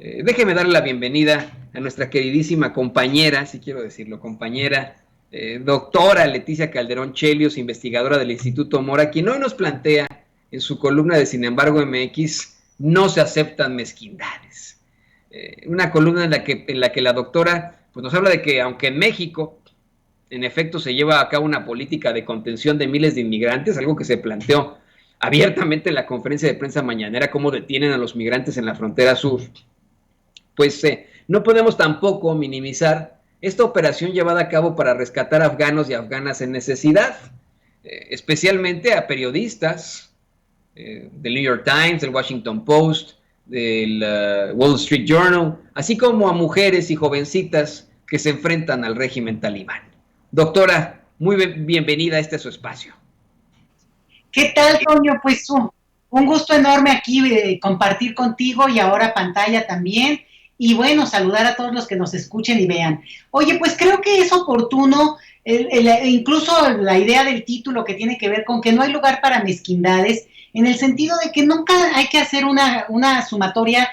Déjeme darle la bienvenida a nuestra queridísima compañera, si quiero decirlo, compañera, doctora Leticia Calderón Chelios, investigadora del Instituto Mora, quien hoy nos plantea en su columna de Sin embargo MX, no se aceptan mezquindades. Una columna en la que la doctora pues, nos habla de que aunque en México en efecto se lleva a cabo una política de contención de miles de inmigrantes, algo que se planteó abiertamente en la conferencia de prensa mañanera, cómo detienen a los migrantes en la frontera sur, pues no podemos tampoco minimizar esta operación llevada a cabo para rescatar afganos y afganas en necesidad, especialmente a periodistas del New York Times, del Washington Post, del Wall Street Journal, así como a mujeres y jovencitas que se enfrentan al régimen talibán. Doctora, muy bienvenida a este su espacio. ¿Qué tal, Toño? Pues un gusto enorme aquí compartir contigo y ahora pantalla también. Y bueno, saludar a todos los que nos escuchen y vean. Oye, pues creo que es oportuno, incluso la idea del título que tiene que ver con que no hay lugar para mezquindades, en el sentido de que nunca hay que hacer una sumatoria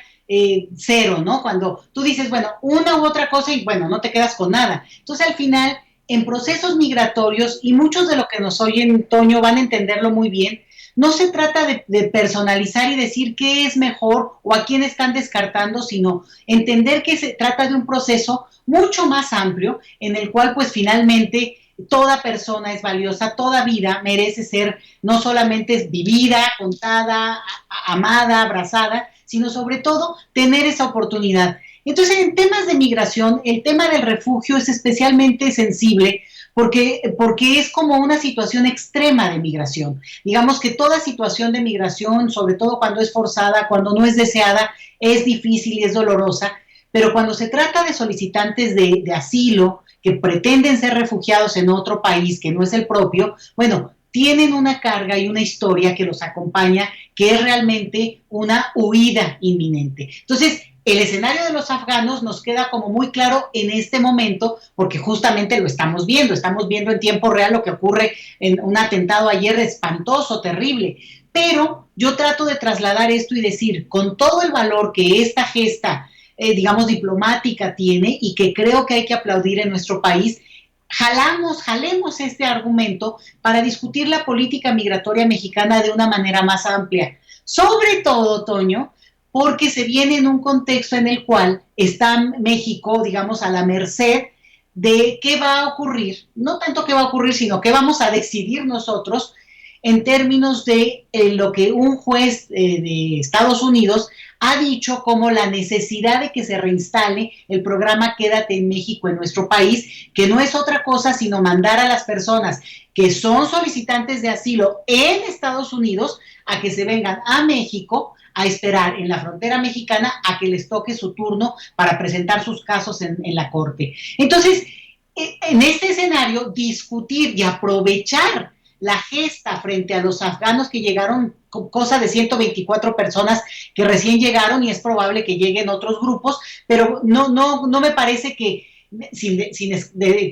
cero, ¿no? Cuando tú dices, bueno, una u otra cosa y bueno, no te quedas con nada. Entonces al final en procesos migratorios, y muchos de los que nos oyen, Toño, van a entenderlo muy bien, no se trata de personalizar y decir qué es mejor o a quién están descartando, sino entender que se trata de un proceso mucho más amplio en el cual pues finalmente toda persona es valiosa, toda vida merece ser no solamente vivida, contada, amada, abrazada, sino sobre todo tener esa oportunidad. Entonces, en temas de migración, el tema del refugio es especialmente sensible porque es como una situación extrema de migración. Digamos que toda situación de migración, sobre todo cuando es forzada, cuando no es deseada, es difícil y es dolorosa, pero cuando se trata de solicitantes de asilo que pretenden ser refugiados en otro país que no es el propio, bueno, tienen una carga y una historia que los acompaña, que es realmente una huida inminente. Entonces, el escenario de los afganos nos queda como muy claro en este momento, porque justamente lo estamos viendo en tiempo real lo que ocurre en un atentado ayer espantoso, terrible, pero yo trato de trasladar esto y decir, con todo el valor que esta gesta, digamos, diplomática tiene y que creo que hay que aplaudir en nuestro país, jalemos este argumento para discutir la política migratoria mexicana de una manera más amplia. Sobre todo, Toño, porque se viene en un contexto en el cual está México, digamos, a la merced de qué va a ocurrir, no tanto qué va a ocurrir, sino qué vamos a decidir nosotros en términos de lo que un juez de Estados Unidos ha dicho como la necesidad de que se reinstale el programa Quédate en México en nuestro país, que no es otra cosa sino mandar a las personas que son solicitantes de asilo en Estados Unidos a que se vengan a México a esperar en la frontera mexicana a que les toque su turno para presentar sus casos en la corte. Entonces, en este escenario, discutir y aprovechar la gesta frente a los afganos que llegaron, cosa de 124 personas que recién llegaron y es probable que lleguen otros grupos, pero no me parece que sin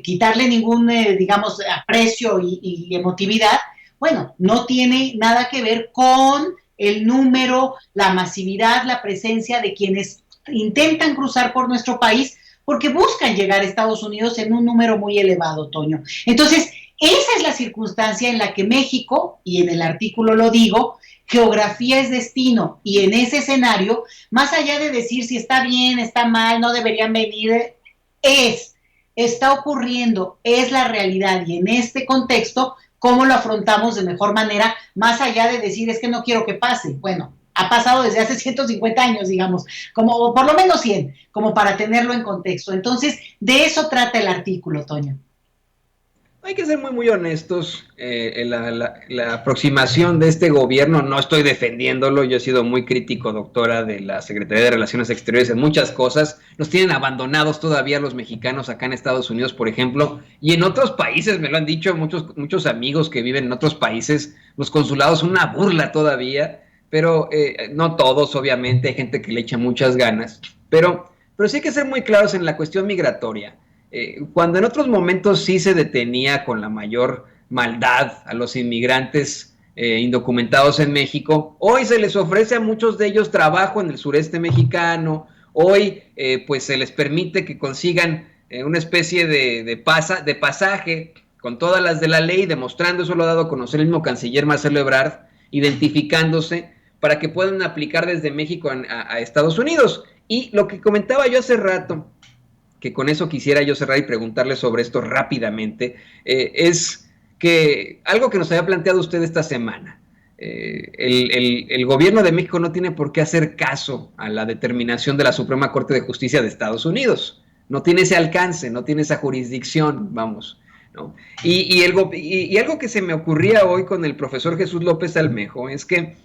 quitarle ningún, digamos, aprecio y emotividad, bueno, no tiene nada que ver con el número, la masividad, la presencia de quienes intentan cruzar por nuestro país porque buscan llegar a Estados Unidos en un número muy elevado, Toño. Entonces, esa es la circunstancia en la que México, y en el artículo lo digo, geografía es destino, y en ese escenario, más allá de decir si está bien, está mal, no deberían venir, está ocurriendo, es la realidad, y en este contexto, ¿cómo lo afrontamos de mejor manera, más allá de decir es que no quiero que pase? Bueno, ha pasado desde hace 150 años, digamos, como por lo menos 100, como para tenerlo en contexto. Entonces, de eso trata el artículo, Toño. Hay que ser muy honestos. La aproximación de este gobierno, no estoy defendiéndolo, yo he sido muy crítico, doctora, de la Secretaría de Relaciones Exteriores en muchas cosas. Nos tienen abandonados todavía los mexicanos acá en Estados Unidos, por ejemplo, y en otros países, me lo han dicho muchos amigos que viven en otros países, los consulados son una burla todavía, pero no todos, obviamente, hay gente que le echa muchas ganas, pero sí hay que ser muy claros en la cuestión migratoria. Cuando en otros momentos sí se detenía con la mayor maldad a los inmigrantes indocumentados en México, hoy se les ofrece a muchos de ellos trabajo en el sureste mexicano Hoy pues se les permite que consigan una especie de pasaje con todas las de la ley, demostrando, eso lo ha dado a conocer el mismo canciller Marcelo Ebrard, identificándose para que puedan aplicar desde México a Estados Unidos. Y lo que comentaba yo hace rato, que con eso quisiera yo cerrar y preguntarle sobre esto rápidamente, es que algo que nos había planteado usted esta semana, el gobierno de México no tiene por qué hacer caso a la determinación de la Suprema Corte de Justicia de Estados Unidos, no tiene ese alcance, no tiene esa jurisdicción, vamos, ¿no? Y algo que se me ocurría hoy con el profesor Jesús López Almejo es que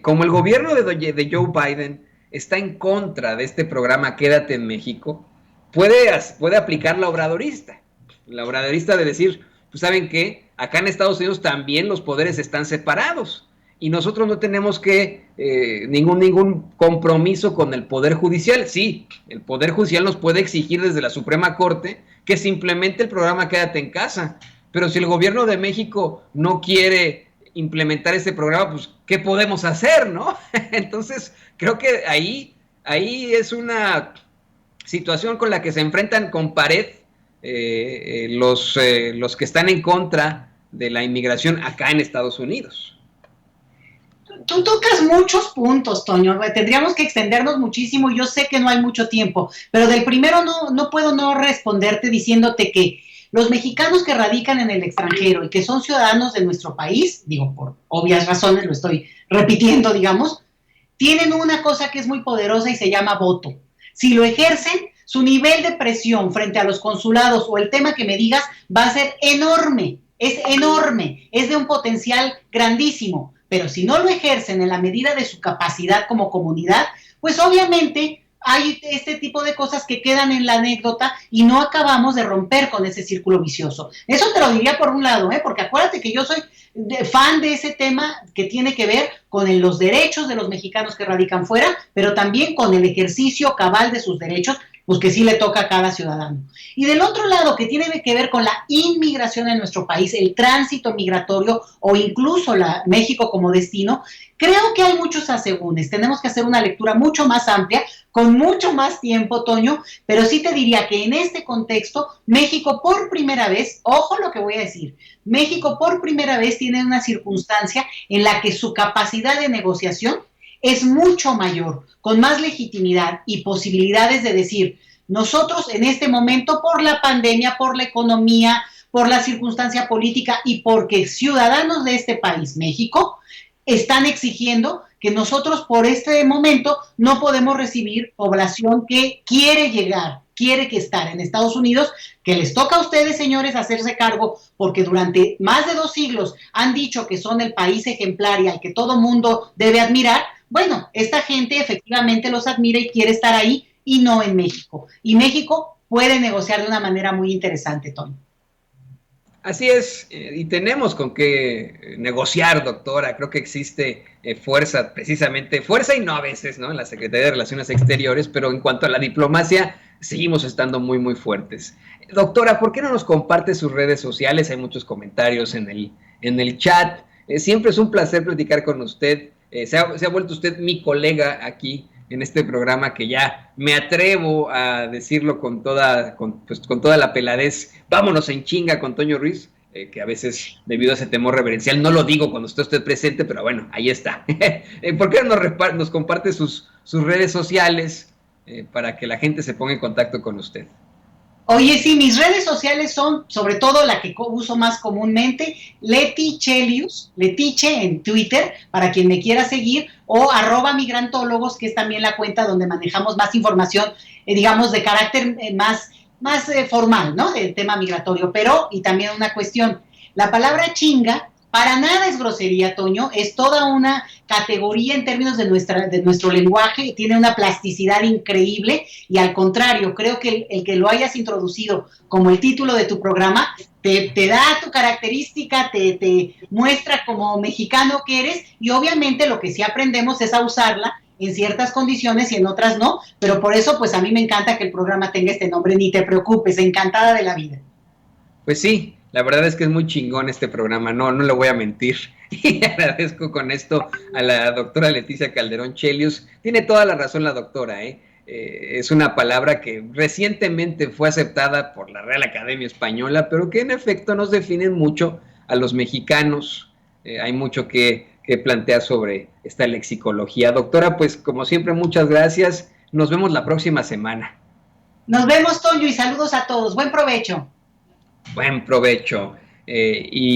como el gobierno de Joe Biden está en contra de este programa Quédate en México, puede aplicar la obradorista de decir, pues ¿saben qué? Acá en Estados Unidos también los poderes están separados y nosotros no tenemos que ningún compromiso con el Poder Judicial. Sí, el Poder Judicial nos puede exigir desde la Suprema Corte que se implemente el programa Quédate en Casa, pero si el gobierno de México no quiere implementar este programa, pues ¿qué podemos hacer, no? Entonces, creo que ahí es una situación con la que se enfrentan con pared los que están en contra de la inmigración acá en Estados Unidos. Tú tocas muchos puntos, Toño. Tendríamos que extendernos muchísimo. Yo sé que no hay mucho tiempo, pero del primero no puedo no responderte diciéndote que los mexicanos que radican en el extranjero y que son ciudadanos de nuestro país, digo, por obvias razones, lo estoy repitiendo, digamos, tienen una cosa que es muy poderosa y se llama voto. Si lo ejercen, su nivel de presión frente a los consulados o el tema que me digas va a ser enorme, es de un potencial grandísimo, pero si no lo ejercen en la medida de su capacidad como comunidad, pues obviamente hay este tipo de cosas que quedan en la anécdota y no acabamos de romper con ese círculo vicioso. Eso te lo diría por un lado, porque acuérdate que yo soy fan de ese tema que tiene que ver con los derechos de los mexicanos que radican fuera, pero también con el ejercicio cabal de sus derechos, pues que sí le toca a cada ciudadano. Y del otro lado, que tiene que ver con la inmigración en nuestro país, el tránsito migratorio o incluso México como destino, creo que hay muchos asegúnes. Tenemos que hacer una lectura mucho más amplia, con mucho más tiempo, Toño, pero sí te diría que en este contexto, México por primera vez, ojo lo que voy a decir, México por primera vez tiene una circunstancia en la que su capacidad de negociación es mucho mayor, con más legitimidad y posibilidades de decir, nosotros en este momento por la pandemia, por la economía, por la circunstancia política y porque ciudadanos de este país, México, están exigiendo que nosotros por este momento no podemos recibir población que quiere llegar, quiere que estar en Estados Unidos, que les toca a ustedes, señores, hacerse cargo, porque durante más de 2 siglos han dicho que son el país ejemplar y al que todo mundo debe admirar. Bueno, esta gente efectivamente los admira y quiere estar ahí y no en México. Y México puede negociar de una manera muy interesante, Tony. Así es, y tenemos con qué negociar, doctora. Creo que existe fuerza, precisamente, fuerza y no a veces, ¿no? En la Secretaría de Relaciones Exteriores, pero en cuanto a la diplomacia, seguimos estando muy, muy fuertes. Doctora, ¿por qué no nos comparte sus redes sociales? Hay muchos comentarios en el chat. Siempre es un placer platicar con usted. Se ha vuelto usted mi colega aquí en este programa, que ya me atrevo a decirlo con toda la peladez. Vámonos en chinga con Toño Ruiz, que a veces, debido a ese temor reverencial, no lo digo cuando esté usted presente, pero bueno, ahí está. ¿Por qué no nos comparte sus redes sociales para que la gente se ponga en contacto con usted? Oye, sí, mis redes sociales son, sobre todo la que uso más comúnmente, Leti Chelius, Letiche en Twitter, para quien me quiera seguir, o @migrantólogos, que es también la cuenta donde manejamos más información, digamos, de carácter más formal, ¿no? Del tema migratorio. Pero, y también una cuestión, la palabra chinga para nada es grosería, Toño, es toda una categoría en términos de nuestro lenguaje, tiene una plasticidad increíble y al contrario, creo que el que lo hayas introducido como el título de tu programa te da tu característica, te muestra como mexicano que eres y obviamente lo que sí aprendemos es a usarla en ciertas condiciones y en otras no, pero por eso pues a mí me encanta que el programa tenga este nombre, ni te preocupes, encantada de la vida. Pues sí, la verdad es que es muy chingón este programa, no le voy a mentir. Y agradezco con esto a la doctora Leticia Calderón Chelius. Tiene toda la razón la doctora, es una palabra que recientemente fue aceptada por la Real Academia Española, pero que en efecto nos definen mucho a los mexicanos. Hay mucho que plantear sobre esta lexicología. Doctora, pues como siempre, muchas gracias. Nos vemos la próxima semana. Nos vemos, Toño, y saludos a todos. Buen provecho. Buen provecho. Y